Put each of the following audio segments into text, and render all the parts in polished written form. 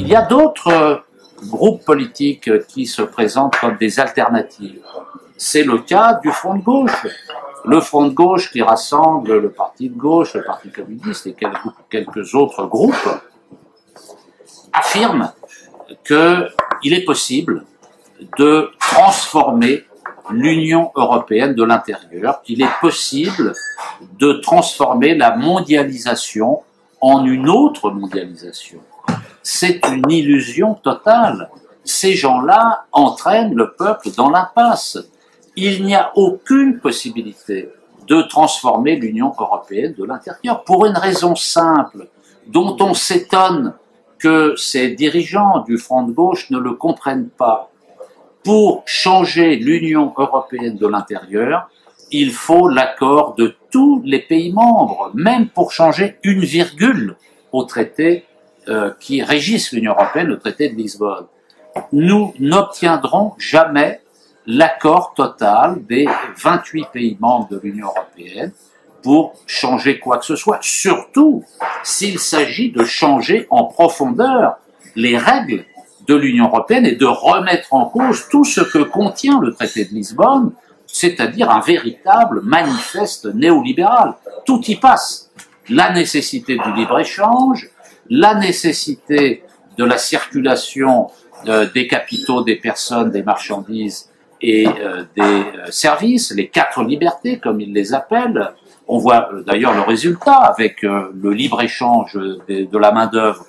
Il y a d'autres groupes politiques qui se présentent comme des alternatives. C'est le cas du Front de gauche. Le Front de gauche qui rassemble le Parti de gauche, le Parti communiste et quelques autres groupes affirme qu'il est possible de transformer l'Union européenne de l'intérieur, qu'il est possible de transformer la mondialisation en une autre mondialisation. C'est une illusion totale. Ces gens-là entraînent le peuple dans l'impasse. Il n'y a aucune possibilité de transformer l'Union européenne de l'intérieur, pour une raison simple, dont on s'étonne que ces dirigeants du Front de gauche ne le comprennent pas. Pour changer l'Union européenne de l'intérieur, il faut l'accord de tous les pays membres, même pour changer une virgule au traité qui régisse l'Union européenne, le traité de Lisbonne. Nous n'obtiendrons jamais l'accord total des 28 pays membres de l'Union européenne pour changer quoi que ce soit, surtout s'il s'agit de changer en profondeur les règles de l'Union européenne et de remettre en cause tout ce que contient le traité de Lisbonne, c'est-à-dire un véritable manifeste néolibéral. Tout y passe. La nécessité du libre-échange, la nécessité de la circulation des capitaux, des personnes, des marchandises et des services, les 4 libertés, comme ils les appellent. On voit d'ailleurs le résultat avec le libre-échange de la main-d'œuvre.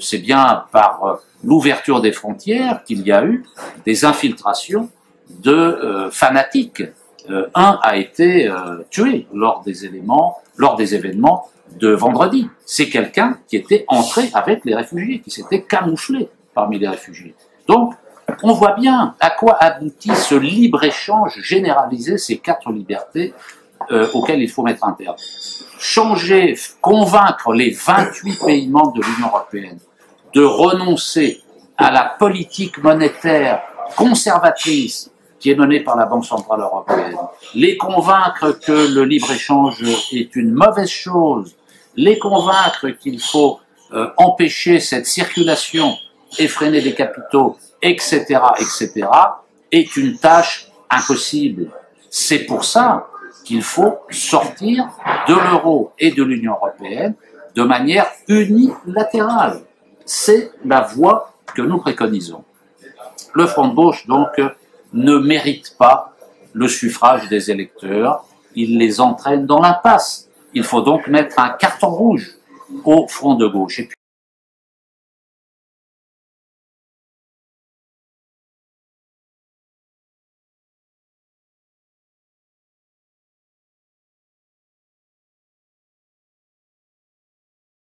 C'est bien par l'ouverture des frontières qu'il y a eu des infiltrations de fanatiques. Un a été tué lors des événements de vendredi. C'est quelqu'un qui était entré avec les réfugiés, qui s'était camouflé parmi les réfugiés. Donc, on voit bien à quoi aboutit ce libre-échange généralisé, ces 4 libertés auxquelles il faut mettre un terme. Changer, convaincre les 28 pays membres de l'Union européenne de renoncer à la politique monétaire conservatrice qui est menée par la Banque centrale européenne, les convaincre que le libre-échange est une mauvaise chose, les convaincre qu'il faut empêcher cette circulation effrénée des capitaux, etc., etc., est une tâche impossible. C'est pour ça qu'il faut sortir de l'euro et de l'Union européenne de manière unilatérale. C'est la voie que nous préconisons. Le Front de gauche, donc, ne mérite pas le suffrage des électeurs. Il les entraîne dans l'impasse. Il faut donc mettre un carton rouge au Front de gauche.